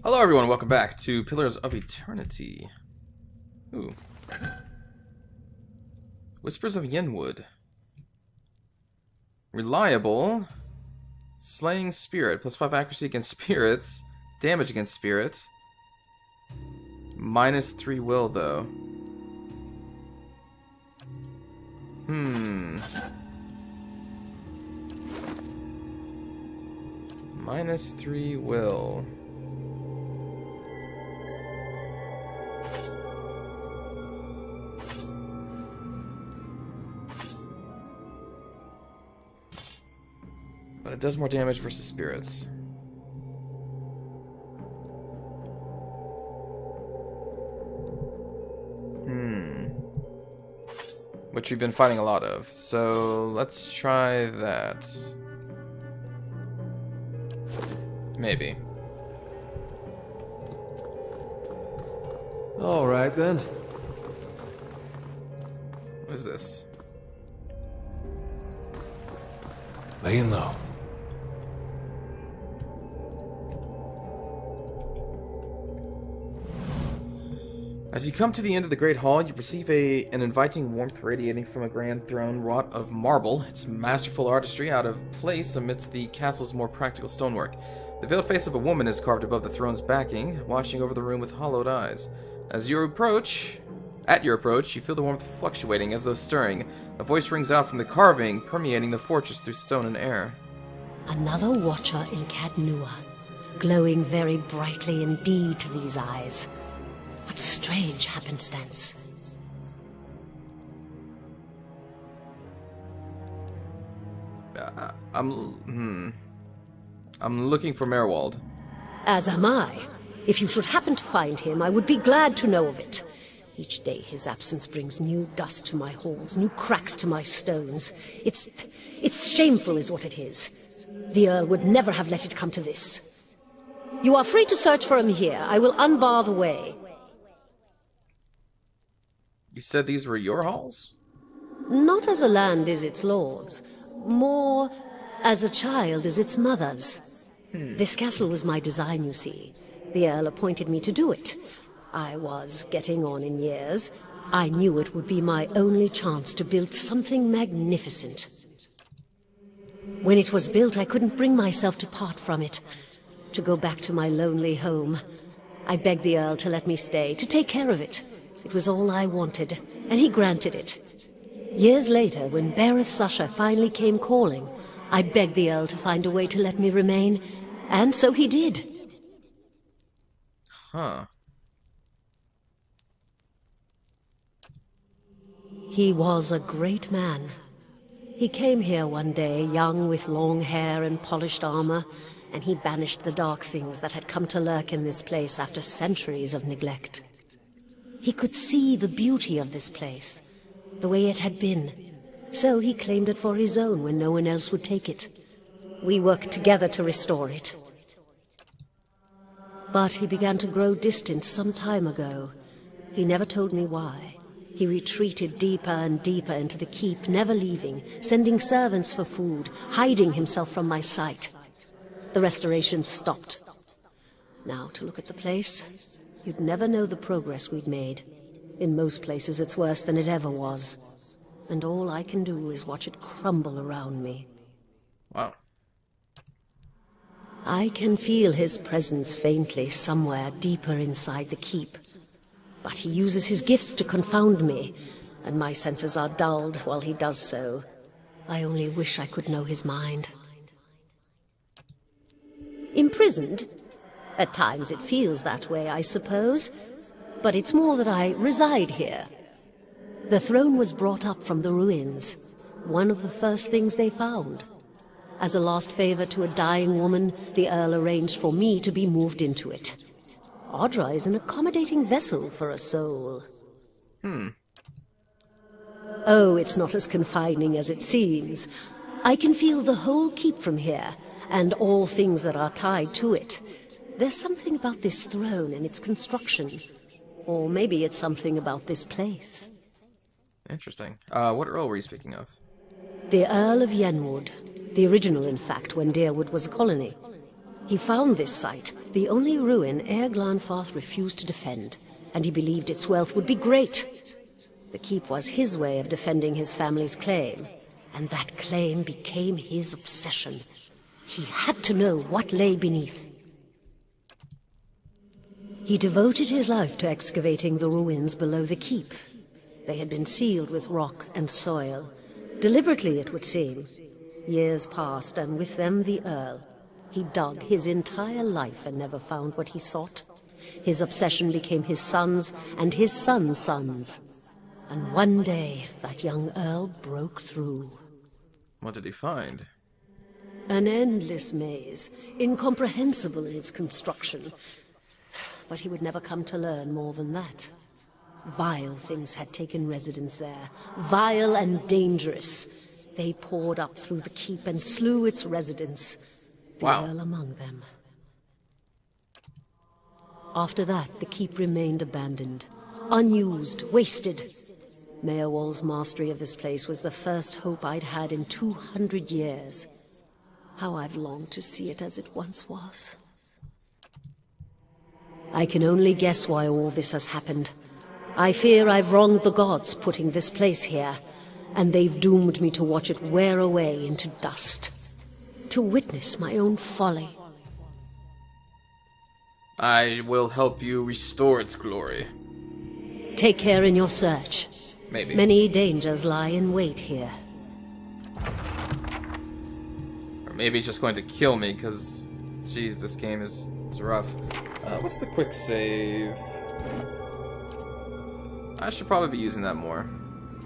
Hello everyone, welcome back to Pillars of Eternity. Ooh. Whispers of Yenwood. Reliable. Slaying Spirit. +5 accuracy against spirits. Damage against spirits. -3 will, though. -3 will. But it does more damage versus spirits. Which we've been fighting a lot of. So let's try that. Maybe. Alright then. What is this? Laying low. As you come to the end of the Great Hall, you perceive an inviting warmth radiating from a grand throne wrought of marble, its masterful artistry out of place amidst the castle's more practical stonework. The veiled face of a woman is carved above the throne's backing, watching over the room with hollowed eyes. At your approach, you feel the warmth fluctuating as though stirring. A voice rings out from the carving, permeating the fortress through stone and air. Another watcher in Cadnua, glowing very brightly indeed to these eyes. What strange happenstance. I'm looking for Merwald. As am I. If you should happen to find him, I would be glad to know of it. Each day his absence brings new dust to my halls, new cracks to my stones. It's shameful is what it is. The Earl would never have let it come to this. You are free to search for him here. I will unbar the way. You said these were your halls? Not as a land is its lord's, more as a child is its mother's. This castle was my design, you see. The Earl appointed me to do it. I was getting on in years. I knew it would be my only chance to build something magnificent. When it was built, I couldn't bring myself to part from it, to go back to my lonely home. I begged the Earl to let me stay, to take care of it. It was all I wanted, and he granted it. Years later, when Bereth's usher finally came calling, I begged the Earl to find a way to let me remain, and so he did. Huh. He was a great man. He came here one day, young with long hair and polished armor, and he banished the dark things that had come to lurk in this place after centuries of neglect. He could see the beauty of this place, the way it had been, so he claimed it for his own when no one else would take it. We worked together to restore it. But he began to grow distant some time ago. He never told me why. He retreated deeper and deeper into the keep, never leaving, sending servants for food, hiding himself from my sight. The restoration stopped. Now, to look at the place, you'd never know the progress we'd made. In most places, it's worse than it ever was. And all I can do is watch it crumble around me. Wow. I can feel his presence faintly somewhere deeper inside the keep. But he uses his gifts to confound me, and my senses are dulled while he does so. I only wish I could know his mind. Imprisoned? At times it feels that way, I suppose. But it's more that I reside here. The throne was brought up from the ruins, one of the first things they found. As a last favor to a dying woman, the Earl arranged for me to be moved into it. Audra is an accommodating vessel for a soul. Oh, it's not as confining as it seems. I can feel the whole keep from here, and all things that are tied to it. There's something about this throne and its construction. Or maybe it's something about this place. Interesting. What Earl were you speaking of? The Earl of Yenwood. The original, in fact, when Deerwood was a colony. He found this site, the only ruin Ere Glanfarth refused to defend, and he believed its wealth would be great. The keep was his way of defending his family's claim, and that claim became his obsession. He had to know what lay beneath. He devoted his life to excavating the ruins below the keep. They had been sealed with rock and soil. Deliberately, it would seem. Years passed, and with them the Earl. He dug his entire life and never found what he sought. His obsession became his sons and his sons' sons. And one day, that young Earl broke through. What did he find? An endless maze, incomprehensible in its construction. But he would never come to learn more than that. Vile things had taken residence there, vile and dangerous. They poured up through the keep and slew its residents, the Earl among them. After that, the keep remained abandoned, unused, wasted. Meowall's mastery of this place was the first hope I'd had in 200 years. How I've longed to see it as it once was. I can only guess why all this has happened. I fear I've wronged the gods putting this place here, and they've doomed me to watch it wear away into dust. To witness my own folly. I will help you restore its glory. Take care in your search. Maybe. Many dangers lie in wait here. Or maybe it's just going to kill me, because, geez, this game is rough. What's the quick save? I should probably be using that more.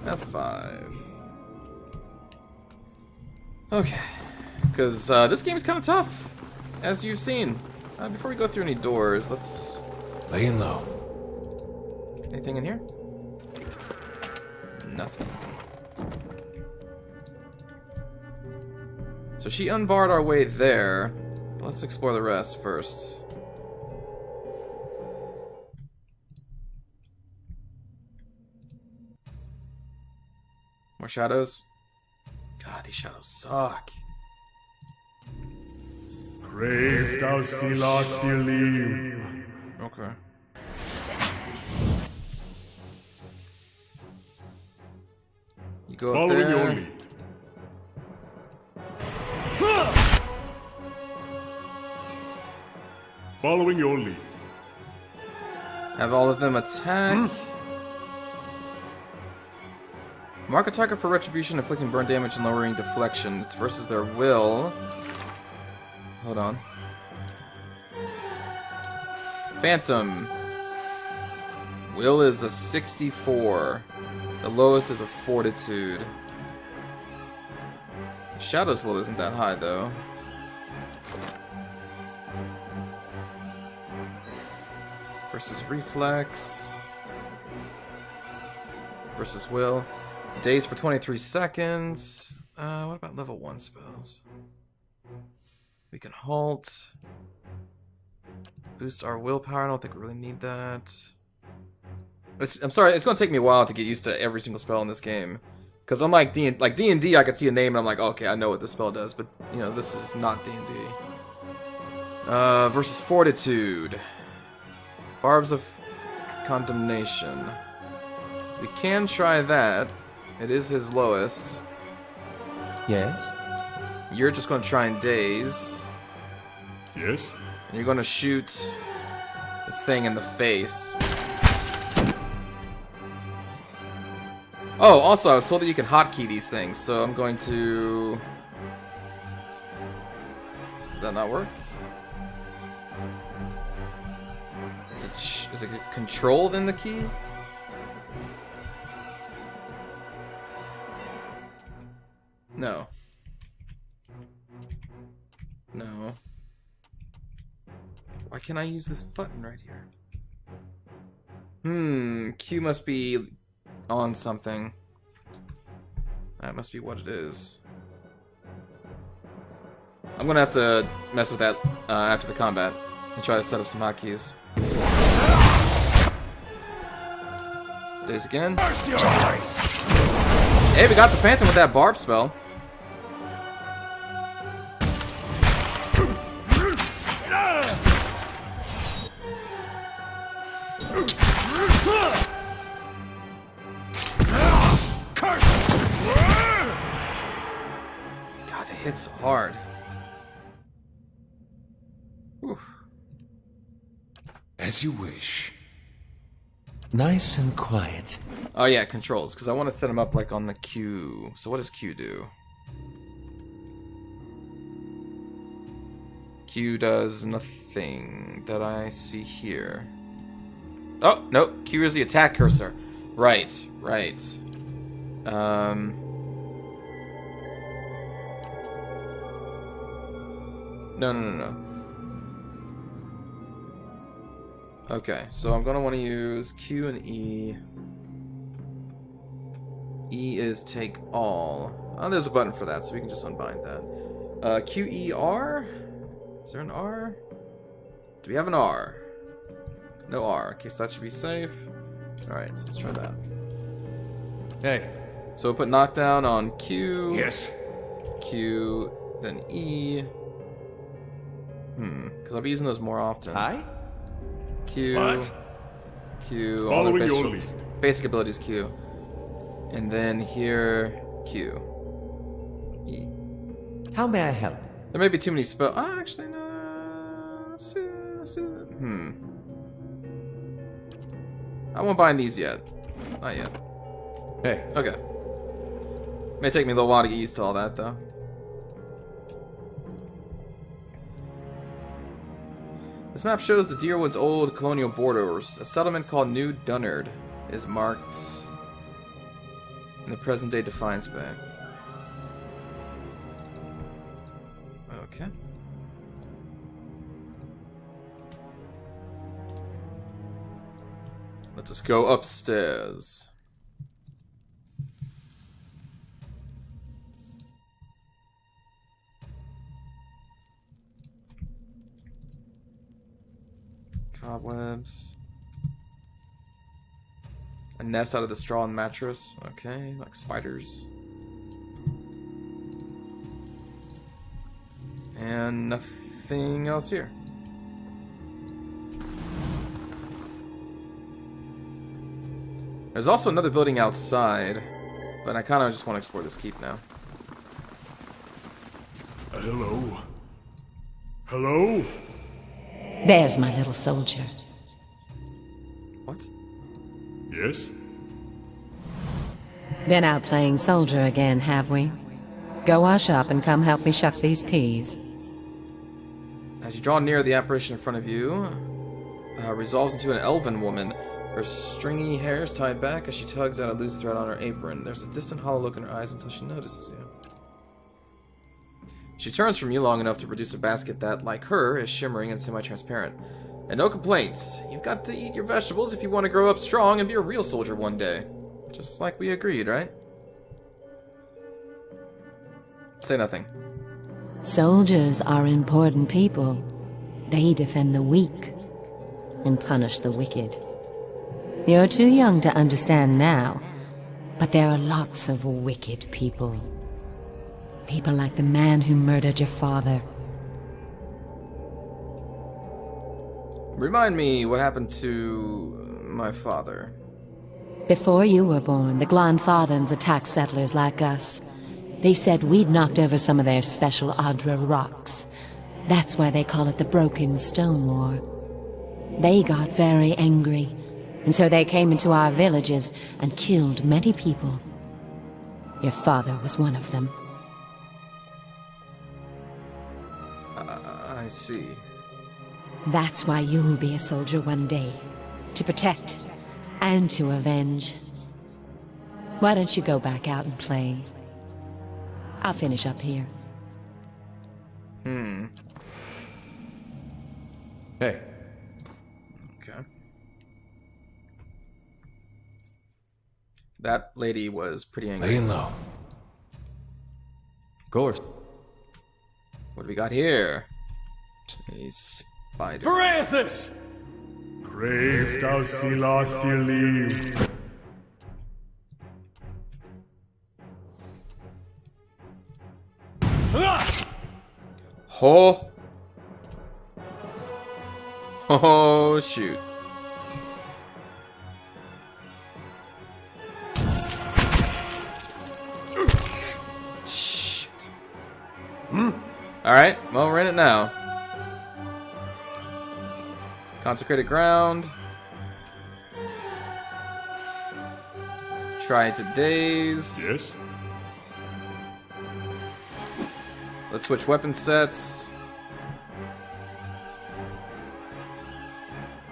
F5. Okay. Because this game is kind of tough, as you've seen. Before we go through any doors, let's... Laying low. Anything in here? Nothing. So she unbarred our way there. But let's explore the rest first. More shadows? God, these shadows suck. Brave thou Philothelim. Okay. You go up Following there. your lead. Following your lead. Have all of them attack. Mark a target for retribution, inflicting burn damage and lowering deflection. It's versus their will. Hold on. Phantom. Will is a 64. The lowest is a fortitude. Shadow's will isn't that high though. Versus reflex. Versus will. Daze for 23 seconds. What about level 1 spells? We can halt. Boost our willpower. I don't think we really need that. I'm sorry, it's gonna take me a while to get used to every single spell in this game. Because unlike D&D, I could see a name and I'm like, okay, I know what this spell does. But, you know, this is not D&D. Versus Fortitude. Barbs of Condemnation. We can try that. It is his lowest. Yes? You're just gonna try and daze. Yes? And you're gonna shoot this thing in the face. Oh, also, I was told that you can hotkey these things, so I'm going to... Did that not work? Is it controlled in the key? No. No. Why can't I use this button right here? Q must be on something. That must be what it is. I'm gonna have to mess with that after the combat and try to set up some hotkeys. Daze again. Hey, we got the Phantom with that barb spell. God, they hit so hard. Oof. As you wish. Nice and quiet. Oh yeah, controls, because I want to set them up like on the Q. So what does Q do? Q does nothing that I see here. Oh, no, Q is the attack cursor. Right, right. No. Okay, so I'm gonna want to use Q and E. E is take all. Oh, there's a button for that, so we can just unbind that. Q, E, R? Is there an R? Do we have an R? No R. Okay, so that should be safe. Alright, so let's try that. Hey. So we'll put knockdown on Q. Yes. Q, then E. Because I'll be using those more often. Aye? Q. What? Q. Following your all lead. the basic abilities Q. And then here, Q. E. How may I help? There may be too many spells. Oh, actually, no. Let's do that. I won't bind these yet. Not yet. Hey. Okay. May take me a little while to get used to all that, though. This map shows the Deerwood's old colonial borders. A settlement called New Dunnard is marked in the present-day Defiance Bay. Okay. Let us go upstairs. Cobwebs. A nest out of the straw and mattress. Okay, like spiders. And nothing else here. There's also another building outside, but I kind of just want to explore this keep now. Hello? Hello? There's my little soldier. What? Yes? Been out playing soldier again, have we? Go wash up and come help me shuck these peas. As you draw near, the apparition in front of you resolves into an elven woman. Her stringy hair is tied back as she tugs at a loose thread on her apron. There's a distant hollow look in her eyes until she notices you. She turns from you long enough to produce a basket that, like her, is shimmering and semi-transparent. And no complaints. You've got to eat your vegetables if you want to grow up strong and be a real soldier one day. Just like we agreed, right? Say nothing. Soldiers are important people. They defend the weak and punish the wicked. You're too young to understand now, but there are lots of wicked people. People like the man who murdered your father. Remind me what happened to my father. Before you were born, the Glanfathans attacked settlers like us. They said we'd knocked over some of their special Adra rocks. That's why they call it the Broken Stone War. They got very angry, and so they came into our villages and killed many people. Your father was one of them. I see. That's why you'll be a soldier one day. To protect and to avenge. Why don't you go back out and play? I'll finish up here. Hey. Okay. That lady was pretty angry. Laying low. Of course. What do we got here? A spider. Parathis! Crave thou philathilim. Oh! Oh, shoot. Alright, well, we're in it now. Consecrated ground. Try to daze. Yes? Let's switch weapon sets.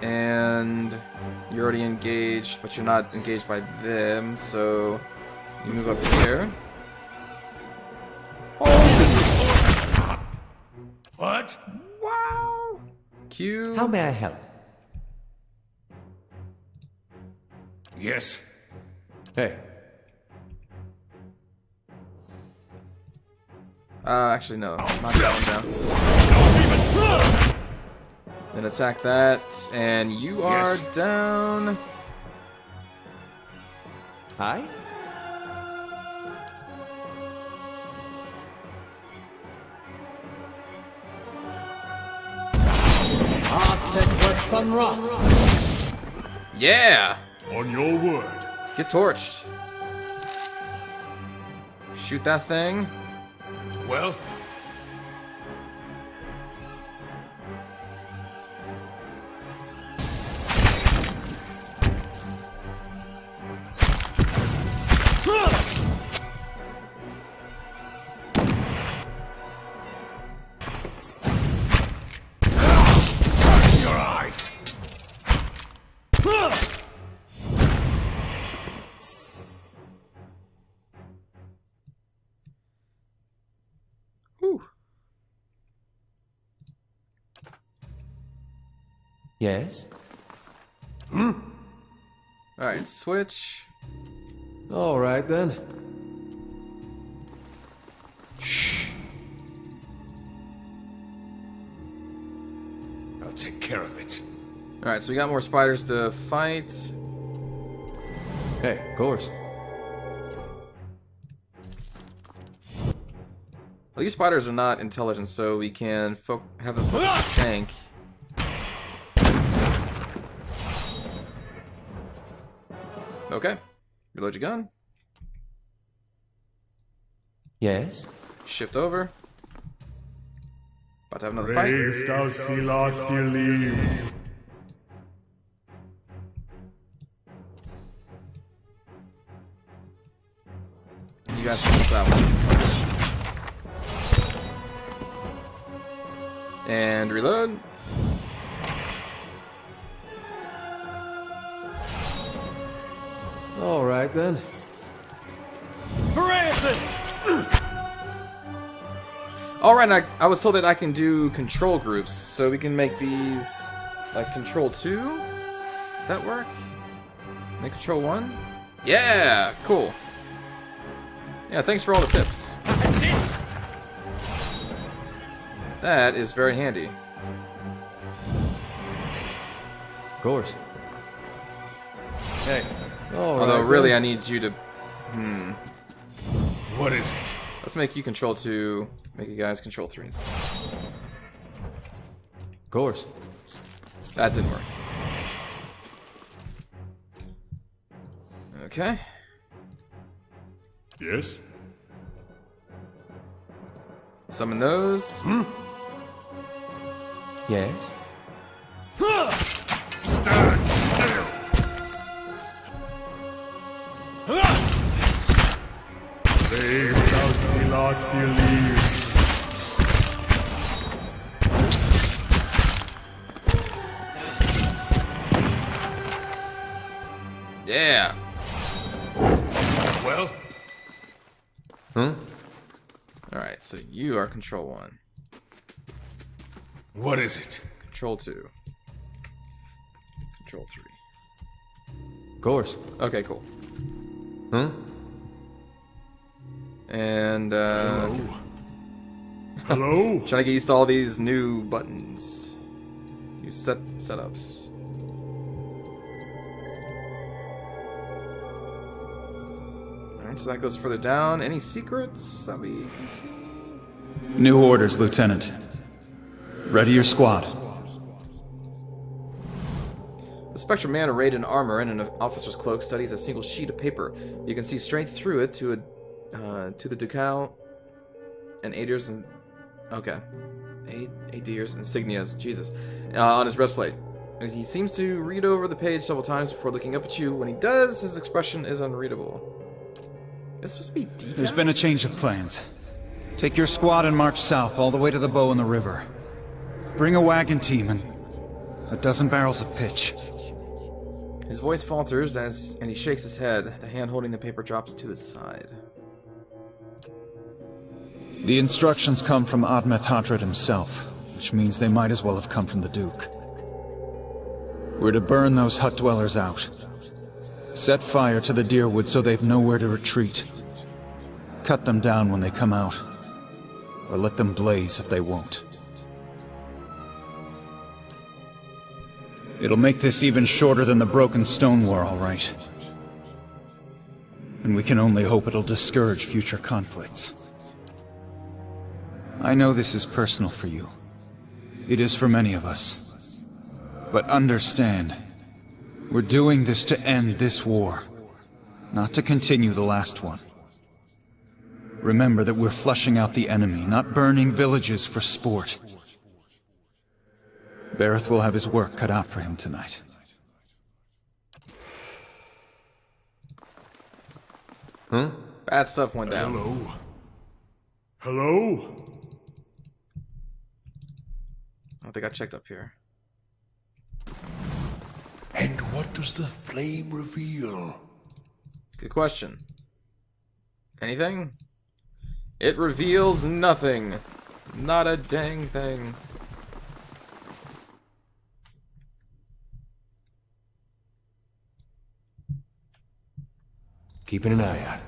And you're already engaged, but you're not engaged by them, so you move up here. What? Wow! Q. How may I help? Yes. Hey. Actually, no. Knock that one down. Then attack that, and you are Yes. down. Hi? Yeah! On your word. Get torched. Shoot that thing. Well, your eyes. Whew. Yes? Alright, switch. Alright then. I'll take care of it. Alright, so we got more spiders to fight. Hey, of course. Well, these spiders are not intelligent, so we can have them focus the tank. Okay. Reload your gun. Yes? Shift over. About to have another fight. Brave thou Philothiliv. You guys finish that one. And reload. Alright then. Alright, I was told that I can do control groups, so we can make these like control 2. That work? Make control 1? Yeah, cool. Yeah, thanks for all the tips. That's it. That is very handy. Of course. Hey, Alright. Although really I then. need you to what is it? let's make you control 2, make you guys control 3 instead. Of course. That didn't work. Okay. Yes? Summon those. Yes? Stand still. Brave thou Philothiliv. Yeah. Well, Alright, so you are control 1. what is it? Control 2. Control 3. Of course. Okay, cool. Huh? And Hello? trying to get used to all these new buttons. New setups. Alright, so that goes further down. Any secrets that we can see? New orders, Lieutenant. Ready your squad. The spectral man arrayed in armor and in an officer's cloak studies a single sheet of paper. You can see straight through it to the decal and Okay. Eight deers, insignias, Jesus. On his breastplate. And he seems to read over the page several times before looking up at you. When he does, his expression is unreadable. It's supposed to be decaf? There's been a change of plans. Take your squad and march south all the way to the bow in the river. Bring a wagon team and a dozen barrels of pitch. His voice falters and he shakes his head. The hand holding the paper drops to his side. The instructions come from Admeth Hadred himself, which means they might as well have come from the Duke. We're to burn those hut dwellers out. Set fire to the deerwood so they've nowhere to retreat. Cut them down when they come out. Or let them blaze if they won't. It'll make this even shorter than the broken stone war, all right. And we can only hope it'll discourage future conflicts. I know this is personal for you. It is for many of us. But understand, we're doing this to end this war, not to continue the last one. Remember that we're flushing out the enemy, not burning villages for sport. Bareth will have his work cut out for him tonight. Bad stuff went down. Hello? Hello? I don't think I checked up here. And what does the flame reveal? Good question. Anything? It reveals nothing. Not a dang thing. Keeping an eye out.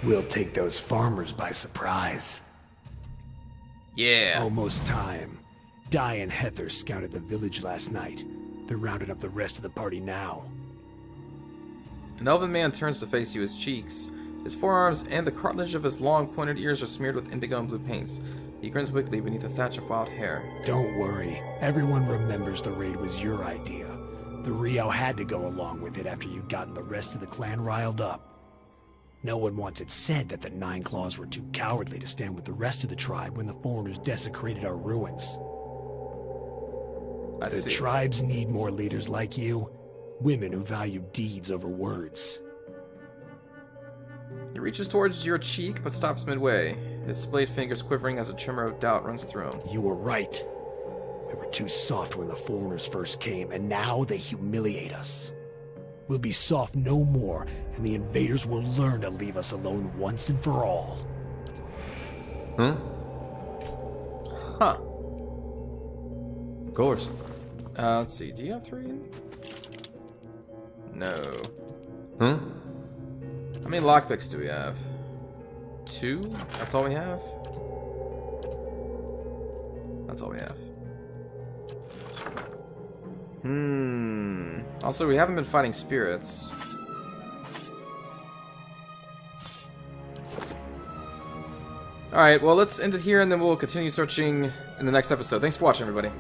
We'll take those farmers by surprise. Yeah. Almost time. Di and Heather scouted the village last night. They're rounding up the rest of the party now. An elven man turns to face you. His cheeks, his forearms, and the cartilage of his long, pointed ears are smeared with indigo and blue paints. He grins wickedly beneath a thatch of wild hair. Don't worry. Everyone remembers the raid was your idea. The Rio had to go along with it after you'd gotten the rest of the clan riled up. No one once had said that the Nine Claws were too cowardly to stand with the rest of the tribe when the foreigners desecrated our ruins. The tribes need more leaders like you. Women who value deeds over words. He reaches towards your cheek, but stops midway, his splayed fingers quivering as a tremor of doubt runs through him. You were right. We were too soft when the foreigners first came, and now they humiliate us. We'll be soft no more, and the invaders will learn to leave us alone once and for all. Huh. Of course. Let's see. Do you have 3? No. How many lockpicks do we have? 2? That's all we have? That's all we have. Also, we haven't been fighting spirits. Alright, well, let's end it here, and then we'll continue searching in the next episode. Thanks for watching, everybody.